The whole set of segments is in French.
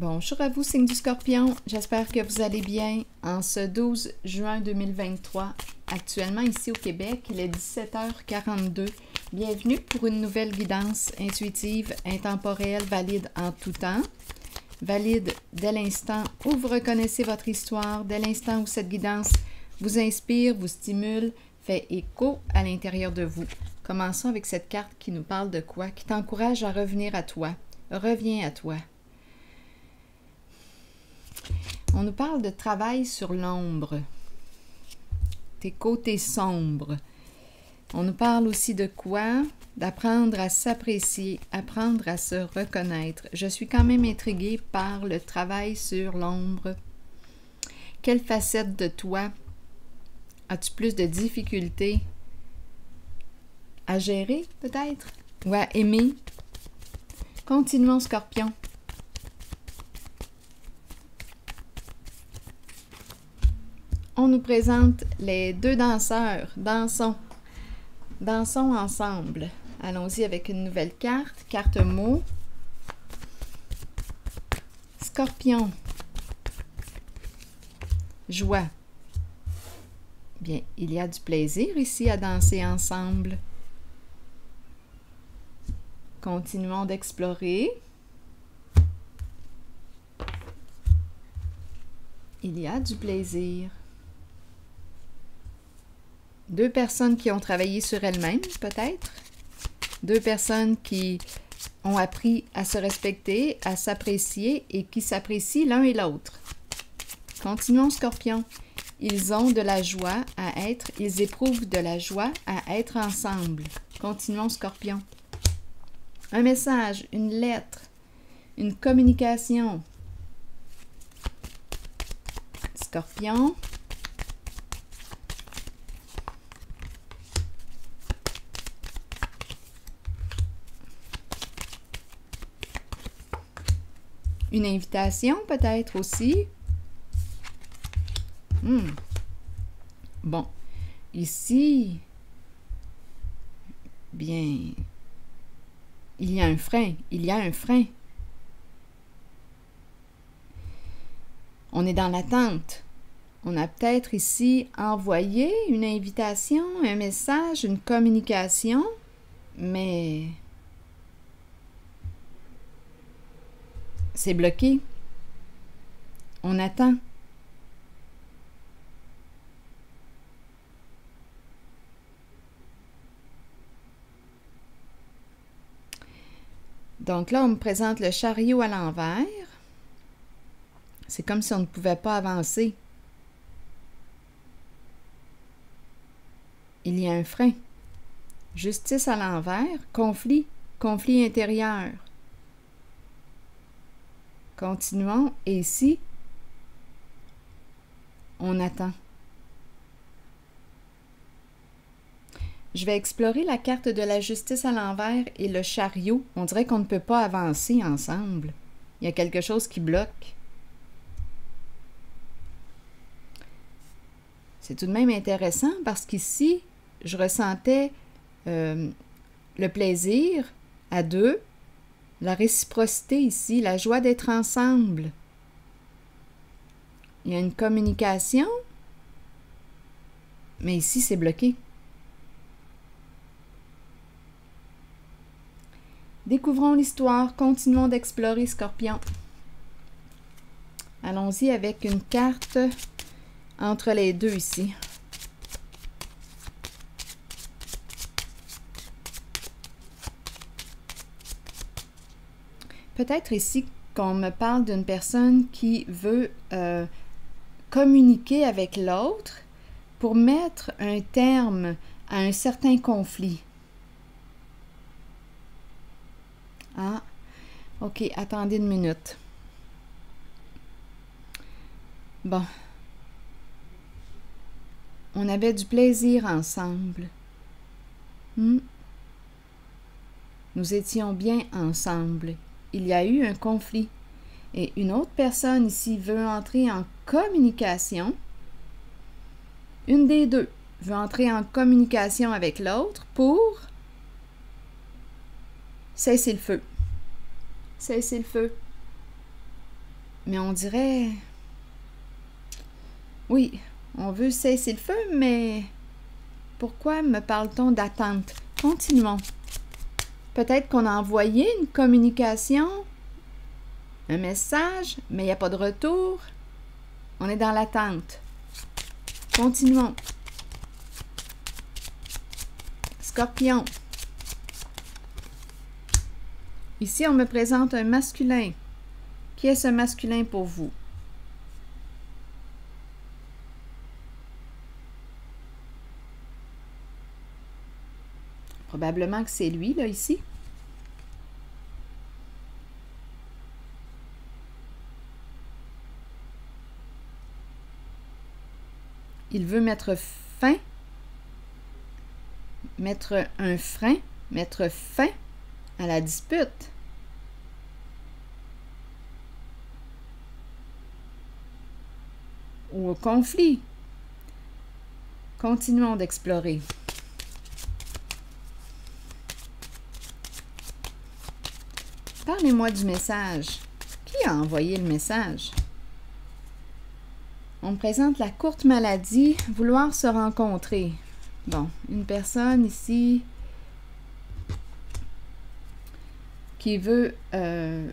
Bonjour à vous, signe du Scorpion. J'espère que vous allez bien en ce 12 juin 2023. Actuellement, ici au Québec, il est 17h42. Bienvenue pour une nouvelle guidance intuitive, intemporelle, valide en tout temps. Valide dès l'instant où vous reconnaissez votre histoire, dès l'instant où cette guidance vous inspire, vous stimule, fait écho à l'intérieur de vous. Commençons avec cette carte qui nous parle de quoi? Qui t'encourage à revenir à toi. Reviens à toi. On nous parle de travail sur l'ombre, tes côtés sombres. On nous parle aussi de quoi? D'apprendre à s'apprécier, apprendre à se reconnaître. Je suis quand même intriguée par le travail sur l'ombre. Quelle facette de toi as-tu plus de difficultés à gérer, peut-être? Ou à aimer? Continuons, Scorpion. On nous présente les deux danseurs. Dansons. Dansons ensemble. Allons-y avec une nouvelle carte. Carte mot. Scorpion. Joie. Bien, il y a du plaisir ici à danser ensemble. Continuons d'explorer. Il y a du plaisir. Deux personnes qui ont travaillé sur elles-mêmes, peut-être. Deux personnes qui ont appris à se respecter, à s'apprécier et qui s'apprécient l'un et l'autre. Continuons, Scorpion. Ils ont de la joie à être, ils éprouvent de la joie à être ensemble. Continuons, Scorpion. Un message, une lettre, une communication. Scorpion. Une invitation peut-être aussi. Bon, ici, bien, il y a un frein, il y a un frein. On est dans l'attente. On a peut-être ici envoyé une invitation, un message, une communication, mais c'est bloqué. On attend. Donc là, on me présente le chariot à l'envers. C'est comme si on ne pouvait pas avancer. Il y a un frein. Justice à l'envers, conflit, conflit intérieur. Continuons, et ici, on attend. Je vais explorer la carte de la justice à l'envers et le chariot. On dirait qu'on ne peut pas avancer ensemble. Il y a quelque chose qui bloque. C'est tout de même intéressant parce qu'ici, je ressentais le plaisir à deux, la réciprocité ici, la joie d'être ensemble. Il y a une communication, mais ici, c'est bloqué. Découvrons l'histoire, continuons d'explorer, Scorpion. Allons-y avec une carte entre les deux ici. Peut-être ici qu'on me parle d'une personne qui veut communiquer avec l'autre pour mettre un terme à un certain conflit. Ah, ok, attendez une minute. Bon. On avait du plaisir ensemble. Nous étions bien ensemble. Il y a eu un conflit. Et une autre personne ici veut entrer en communication. Une des deux veut entrer en communication avec l'autre pour cesser le feu. Cesser le feu. Mais on dirait... Oui, on veut cesser le feu, mais pourquoi me parle-t-on d'attente? Continuons. Peut-être qu'on a envoyé une communication, un message, mais il n'y a pas de retour. On est dans l'attente. Continuons. Scorpion. Ici, on me présente un masculin. Qui est ce masculin pour vous? Probablement que c'est lui, là, ici. Il veut mettre fin, mettre un frein, mettre fin à la dispute. Ou au conflit. Continuons d'explorer. Parlez-moi du message. Qui a envoyé le message? On me présente la courte maladie, vouloir se rencontrer. Bon, une personne ici qui veut te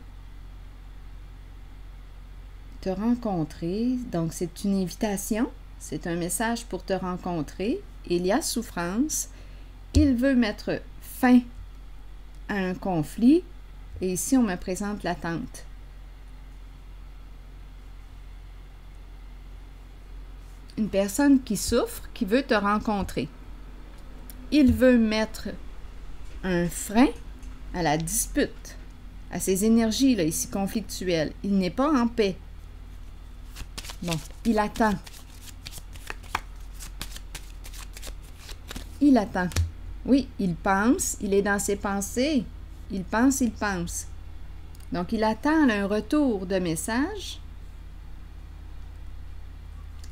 rencontrer. Donc, c'est une invitation. C'est un message pour te rencontrer. Il y a souffrance. Il veut mettre fin à un conflit. Et ici, on me présente l'attente. Une personne qui souffre, qui veut te rencontrer. Il veut mettre un frein à la dispute, à ces énergies, là, ici, conflictuelles. Il n'est pas en paix. Bon, il attend. Il attend. Oui, il pense, il est dans ses pensées. Il pense, il pense. Donc, il attend un retour de message.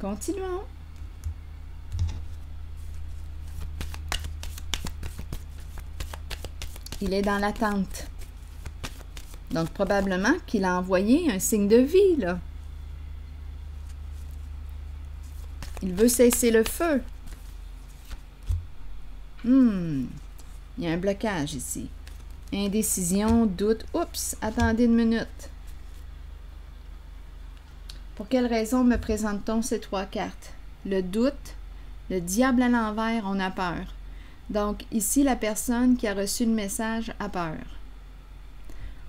Continuons. Il est dans l'attente. Donc, probablement qu'il a envoyé un signe de vie, là. Il veut cesser le feu. Il y a un blocage ici. Indécision, doute. Oups, attendez une minute. Pour quelle raison me présente-t-on ces trois cartes? Le doute, le diable à l'envers, on a peur. Donc, ici, la personne qui a reçu le message a peur.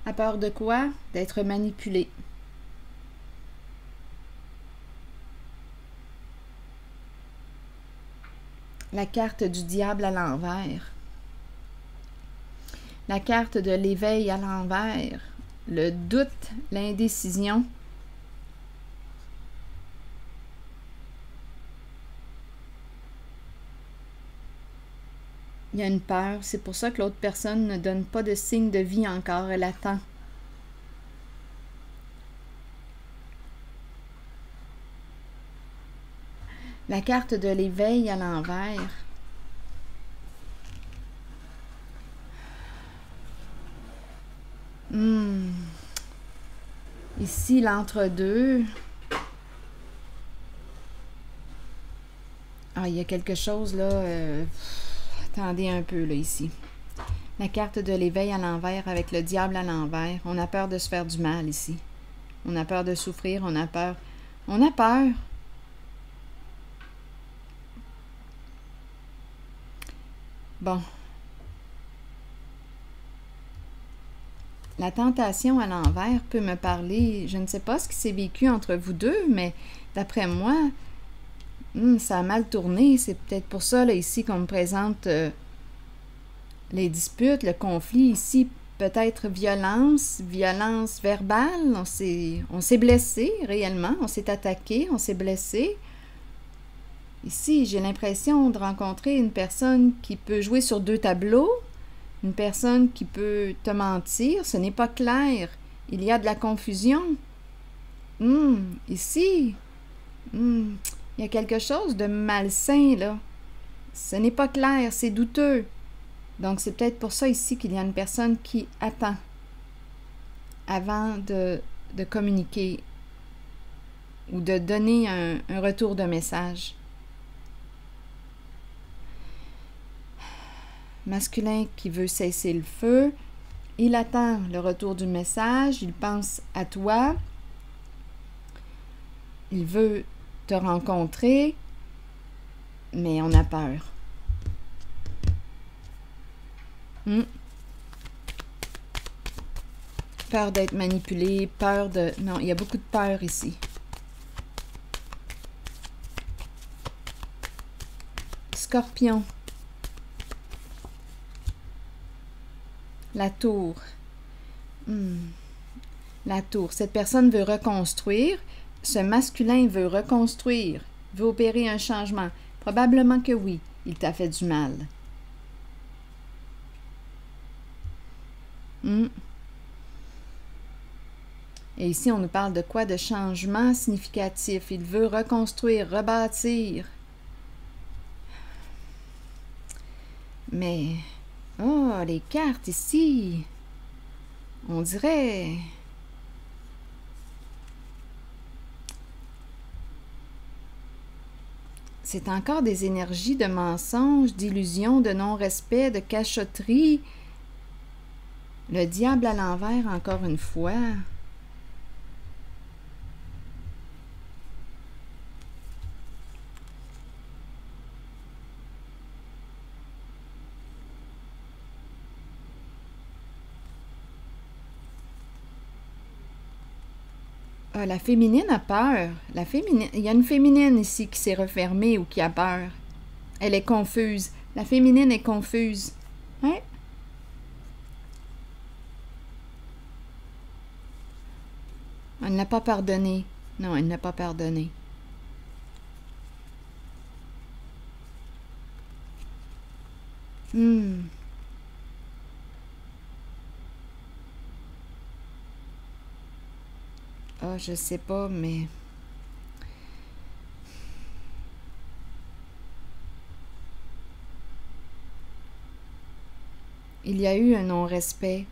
A peur de quoi? D'être manipulée. La carte du diable à l'envers. La carte de l'éveil à l'envers. Le doute, l'indécision. Il y a une peur. C'est pour ça que l'autre personne ne donne pas de signe de vie encore. Elle attend. La carte de l'éveil à l'envers. Ici, l'entre-deux. Ah, il y a quelque chose là. Attendez un peu là, ici. La carte de l'éveil à l'envers avec le diable à l'envers. On a peur de se faire du mal ici. On a peur de souffrir, on a peur. On a peur. Bon. La tentation à l'envers peut me parler, je ne sais pas ce qui s'est vécu entre vous deux, mais d'après moi, ça a mal tourné. C'est peut-être pour ça, là, ici, qu'on me présente les disputes, le conflit. Ici, peut-être violence verbale. On s'est blessé réellement, on s'est attaqué, on s'est blessé. Ici, j'ai l'impression de rencontrer une personne qui peut jouer sur deux tableaux. Une personne qui peut te mentir, ce n'est pas clair. Il y a de la confusion. Ici, il y a quelque chose de malsain, là. Ce n'est pas clair, c'est douteux. Donc, c'est peut-être pour ça ici qu'il y a une personne qui attend avant de communiquer. ou de donner un retour de message. Masculin qui veut cesser le feu, il attend le retour du message, il pense à toi, il veut te rencontrer, mais on a peur. Peur d'être manipulé, peur de... Non, il y a beaucoup de peur ici. Scorpion. La tour. La tour. Cette personne veut reconstruire. Ce masculin veut reconstruire, veut opérer un changement. Probablement que oui, il t'a fait du mal. Et ici, on nous parle de quoi? De changement significatif. Il veut reconstruire, rebâtir. Mais, oh, les cartes ici, on dirait... C'est encore des énergies de mensonge, d'illusion, de non-respect, de cachotterie. Le diable à l'envers, encore une fois. Ah, la féminine a peur. La féminine, il y a une féminine ici qui s'est refermée ou qui a peur. Elle est confuse. La féminine est confuse. Hein? Elle n'a pas pardonné. Non, elle n'a pas pardonné. Ah, je sais pas, mais... Il y a eu un non-respect,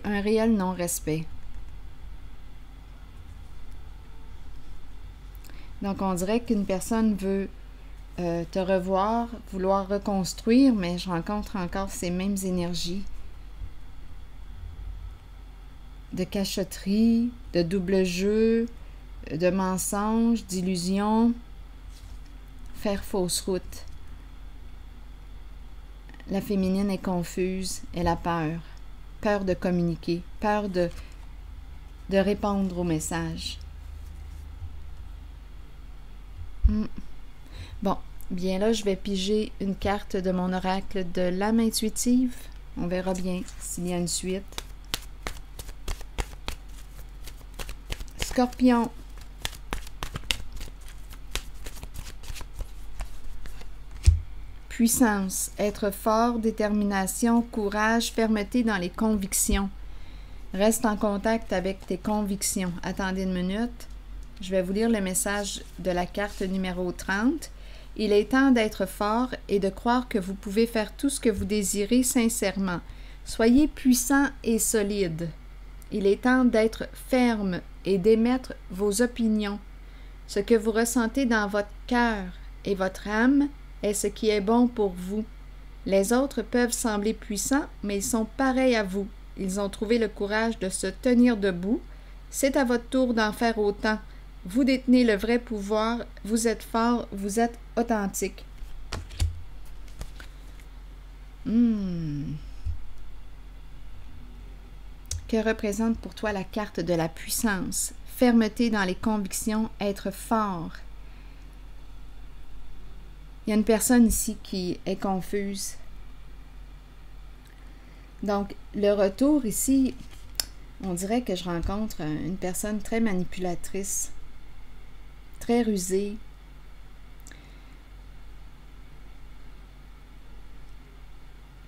un réel non-respect. Donc, on dirait qu'une personne veut te revoir, vouloir reconstruire, mais je rencontre encore ces mêmes énergies de cachotterie, de double jeu, de mensonge, d'illusion, faire fausse route. La féminine est confuse, elle a peur. Peur de communiquer, peur de répondre au message. Bon, bien là, je vais piger une carte de mon oracle de l'âme intuitive. On verra bien s'il y a une suite. Scorpion. Puissance, être fort, détermination, courage, fermeté dans les convictions. Reste en contact avec tes convictions. Attendez une minute. Je vais vous lire le message de la carte numéro 30. Il est temps d'être fort et de croire que vous pouvez faire tout ce que vous désirez sincèrement. Soyez puissant et solide. Il est temps d'être ferme et d'émettre vos opinions. Ce que vous ressentez dans votre cœur et votre âme est ce qui est bon pour vous. Les autres peuvent sembler puissants, mais ils sont pareils à vous. Ils ont trouvé le courage de se tenir debout. C'est à votre tour d'en faire autant. Vous détenez le vrai pouvoir, vous êtes fort, vous êtes authentique. Que représente pour toi la carte de la puissance? Fermeté dans les convictions, être fort. Il y a une personne ici qui est confuse. Donc, le retour ici, on dirait que je rencontre une personne très manipulatrice, très rusée,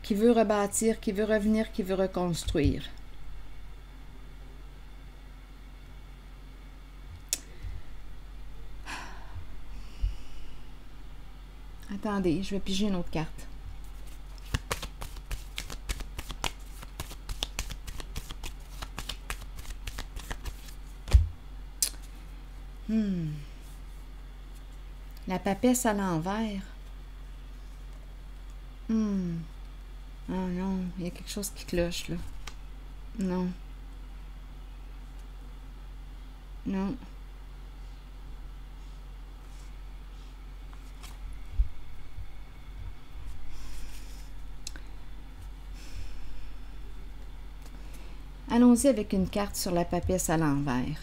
qui veut rebâtir, qui veut revenir, qui veut reconstruire. Attendez, je vais piger une autre carte. La papesse à l'envers. Oh non, il y a quelque chose qui cloche là. Non. Non. Allons-y avec une carte sur la papesse à l'envers.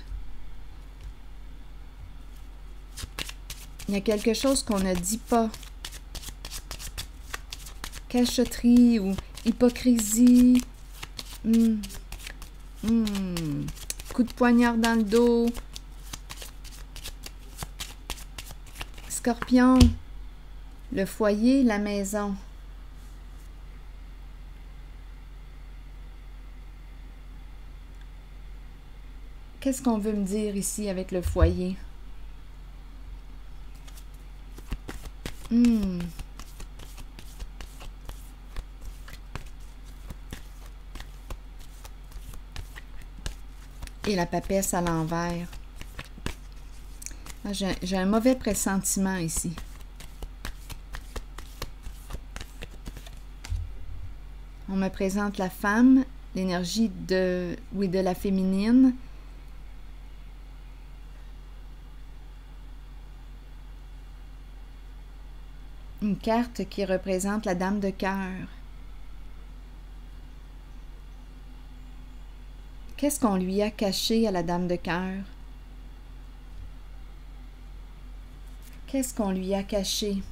Il y a quelque chose qu'on ne dit pas. Cachotterie ou hypocrisie. Coup de poignard dans le dos. Scorpion. Le foyer, la maison. Qu'est-ce qu'on veut me dire ici avec le foyer? Et la papesse à l'envers. J'ai un mauvais pressentiment ici. On me présente la femme, l'énergie de la féminine. Une carte qui représente la dame de cœur. Qu'est-ce qu'on lui a caché à la dame de cœur? Qu'est-ce qu'on lui a caché?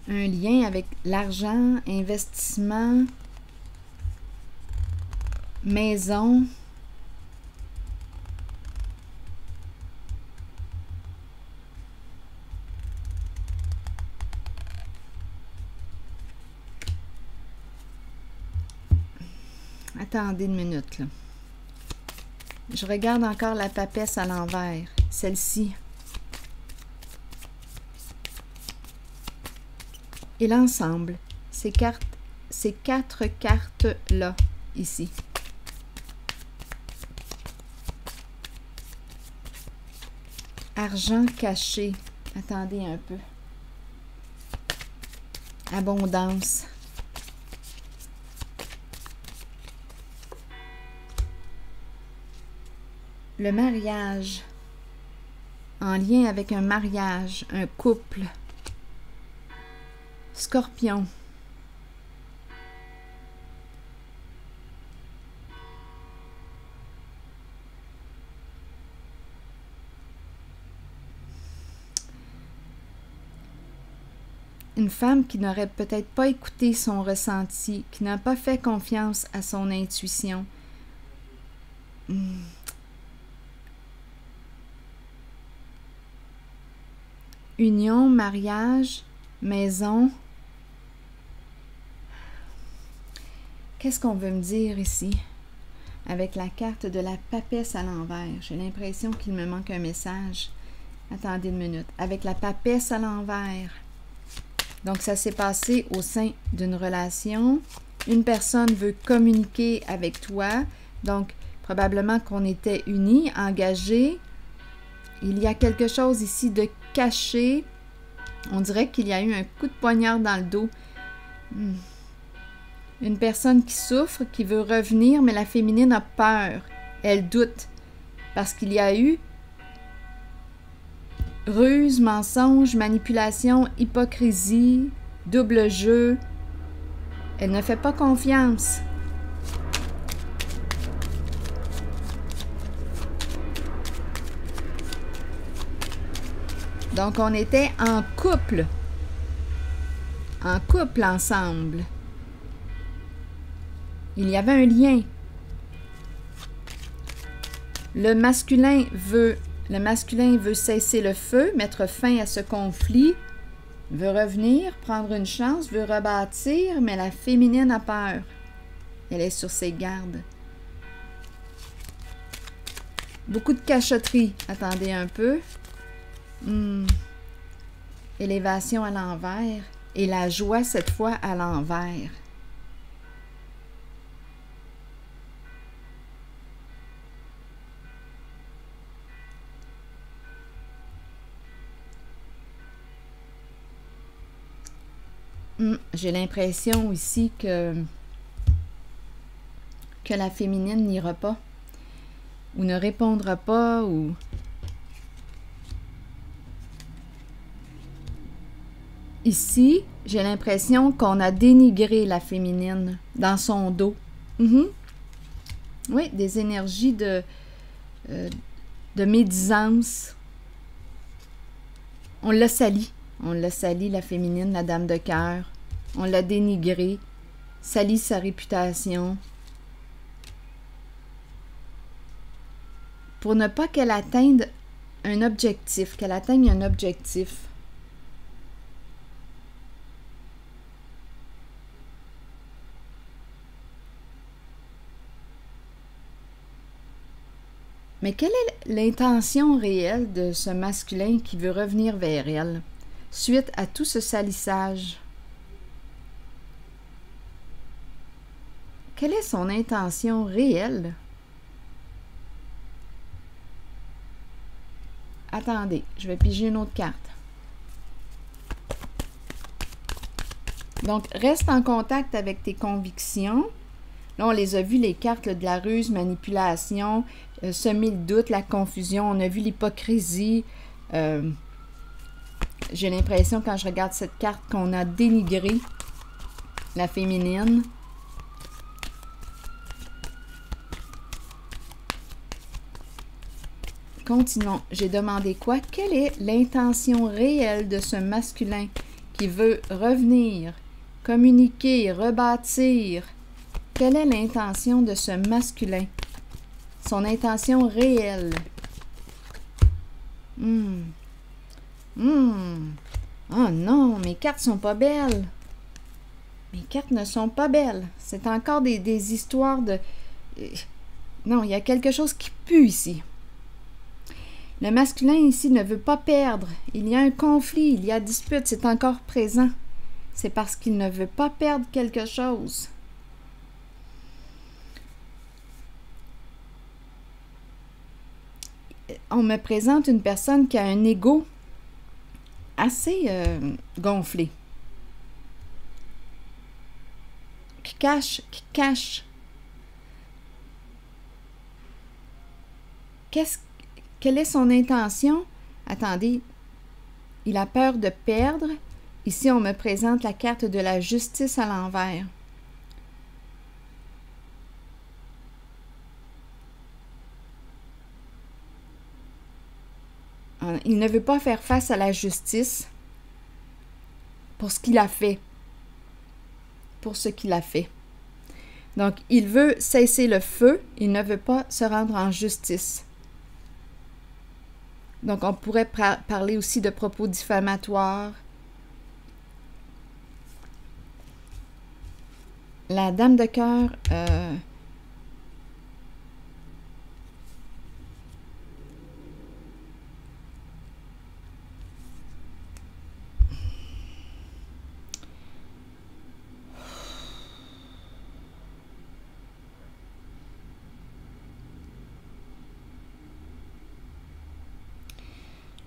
Un lien avec l'argent, investissement, maison. Attendez une minute, là. Je regarde encore la papesse à l'envers, celle-ci. Et l'ensemble, ces quatre cartes-là, ici. Argent caché. Attendez un peu. Abondance. Le mariage. En lien avec un mariage, un couple. Scorpion. Une femme qui n'aurait peut-être pas écouté son ressenti, qui n'a pas fait confiance à son intuition. Union, mariage, maison. Qu'est-ce qu'on veut me dire ici? Avec la carte de la papesse à l'envers. J'ai l'impression qu'il me manque un message. Attendez une minute. Avec la papesse à l'envers. Donc, ça s'est passé au sein d'une relation. Une personne veut communiquer avec toi. Donc, probablement qu'on était unis, engagés. Il y a quelque chose ici de caché. On dirait qu'il y a eu un coup de poignard dans le dos. Une personne qui souffre, qui veut revenir, mais la féminine a peur. Elle doute. Parce qu'il y a eu ruse, mensonge, manipulation, hypocrisie, double jeu. Elle ne fait pas confiance. Donc, on était en couple. En couple ensemble. Il y avait un lien. Le masculin veut cesser le feu, mettre fin à ce conflit, veut revenir, prendre une chance, veut rebâtir, mais la féminine a peur. Elle est sur ses gardes. Beaucoup de cachotterie. Attendez un peu. Élévation à l'envers. Et la joie, cette fois, à l'envers. J'ai l'impression ici que la féminine n'ira pas. Ou ne répondra pas, ou... Ici, j'ai l'impression qu'on a dénigré la féminine dans son dos. Oui, des énergies de médisance. On l'a sali. On l'a sali, la féminine, la dame de cœur. On l'a dénigrée. Sali sa réputation. Pour ne pas qu'elle atteigne un objectif, Mais quelle est l'intention réelle de ce masculin qui veut revenir vers elle, suite à tout ce salissage? Quelle est son intention réelle? Attendez, je vais piger une autre carte. Donc, reste en contact avec tes convictions. Là, on les a vues, les cartes là, de la ruse, manipulation, semer le doute, la confusion. On a vu l'hypocrisie. J'ai l'impression, quand je regarde cette carte, qu'on a dénigré la féminine. Continuons. J'ai demandé quoi? Quelle est l'intention réelle de ce masculin qui veut revenir, communiquer, rebâtir? Quelle est l'intention de ce masculin? Son intention réelle. Oh non, mes cartes sont pas belles. Mes cartes ne sont pas belles. C'est encore des histoires de... Non, il y a quelque chose qui pue ici. Le masculin ici ne veut pas perdre. Il y a un conflit, il y a dispute, c'est encore présent. C'est parce qu'il ne veut pas perdre quelque chose. On me présente une personne qui a un ego assez gonflé. Qui cache. Quelle est son intention? Attendez, il a peur de perdre. Ici, on me présente la carte de la justice à l'envers. Il ne veut pas faire face à la justice pour ce qu'il a fait. Donc, il veut cesser le feu, il ne veut pas se rendre en justice. Donc, on pourrait parler aussi de propos diffamatoires. La dame de cœur...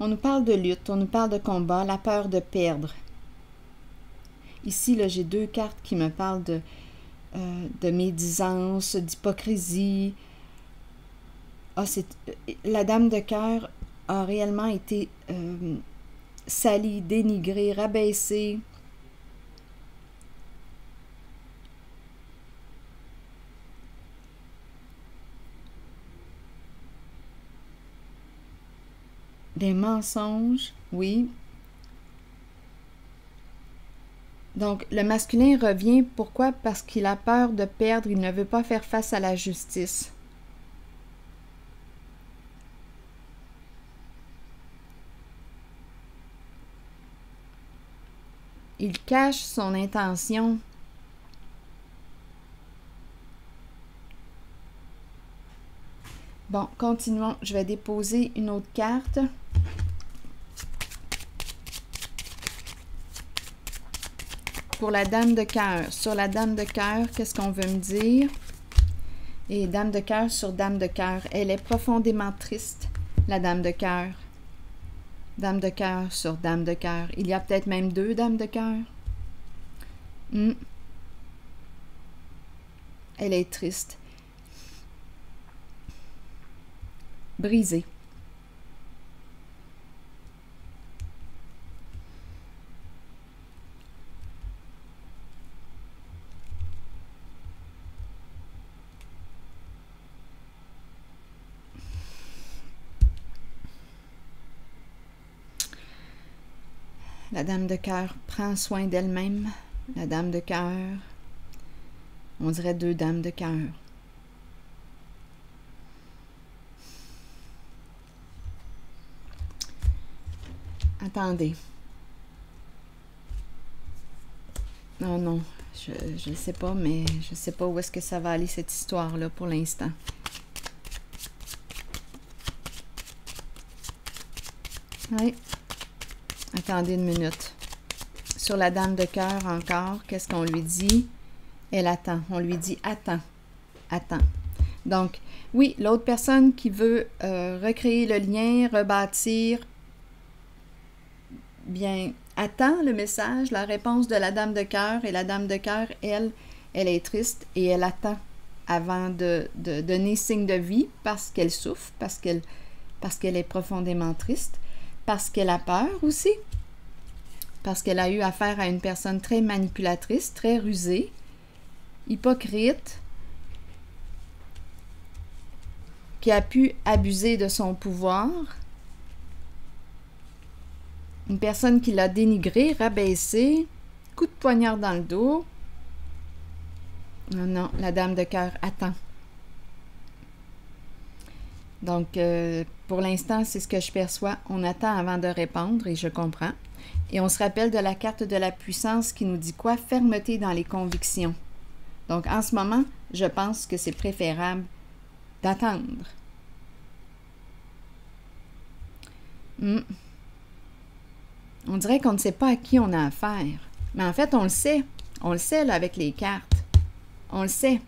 On nous parle de lutte, on nous parle de combat, la peur de perdre. Ici, là, j'ai deux cartes qui me parlent de médisance, d'hypocrisie. La dame de cœur a réellement été salie, dénigrée, rabaissée. Des mensonges, oui. Donc, le masculin revient. Pourquoi? Parce qu'il a peur de perdre. Il ne veut pas faire face à la justice. Il cache son intention. Bon, continuons. Je vais déposer une autre carte. Pour la dame de cœur. Sur la dame de cœur, qu'est-ce qu'on veut me dire? Et dame de cœur sur dame de cœur. Elle est profondément triste, la dame de cœur. Dame de cœur sur dame de cœur. Il y a peut-être même deux dames de cœur. Elle est triste. Brisée. La dame de cœur prend soin d'elle-même. La dame de cœur, on dirait deux dames de cœur. Attendez. Oh non, je ne sais pas, mais je ne sais pas où est-ce que ça va aller cette histoire-là pour l'instant. Oui. Attendez une minute. Sur la dame de cœur encore, qu'est-ce qu'on lui dit? Elle attend. On lui dit attends. Attends. Donc, oui, l'autre personne qui veut recréer le lien, rebâtir, bien, attend le message, la réponse de la dame de cœur. Et la dame de cœur, elle est triste et elle attend avant de donner signe de vie parce qu'elle souffre, parce qu'elle est profondément triste, parce qu'elle a peur aussi, parce qu'elle a eu affaire à une personne très manipulatrice, très rusée, hypocrite, qui a pu abuser de son pouvoir, une personne qui l'a dénigré, rabaissé, coup de poignard dans le dos. Non, non, la dame de cœur attend. Donc, pour l'instant, c'est ce que je perçois. On attend avant de répondre et je comprends. Et on se rappelle de la carte de la puissance qui nous dit quoi? Fermeté dans les convictions. Donc, en ce moment, je pense que c'est préférable d'attendre. On dirait qu'on ne sait pas à qui on a affaire. Mais en fait, on le sait. On le sait, là, avec les cartes. On le sait.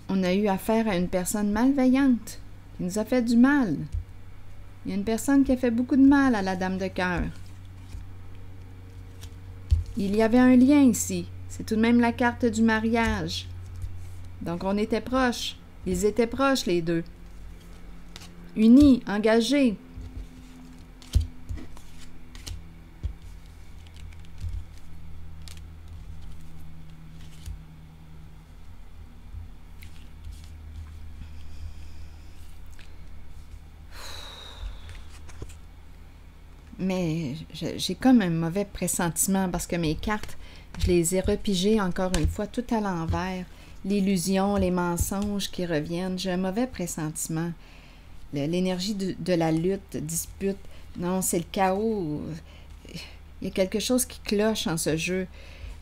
On a eu affaire à une personne malveillante qui nous a fait du mal. Il y a une personne qui a fait beaucoup de mal à la dame de cœur. Il y avait un lien ici. C'est tout de même la carte du mariage. Donc, on était proches. Ils étaient proches, les deux. Unis, engagés. Mais j'ai comme un mauvais pressentiment parce que mes cartes, je les ai repigées encore une fois tout à l'envers. L'illusion, les mensonges qui reviennent. J'ai un mauvais pressentiment. L'énergie de la lutte, dispute. Non, c'est le chaos. Il y a quelque chose qui cloche en ce jeu.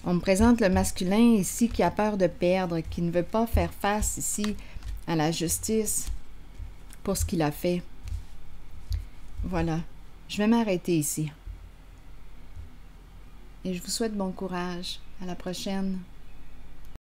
On me présente le masculin ici qui a peur de perdre, qui ne veut pas faire face ici à la justice pour ce qu'il a fait. Voilà. Je vais m'arrêter ici. Et je vous souhaite bon courage. À la prochaine.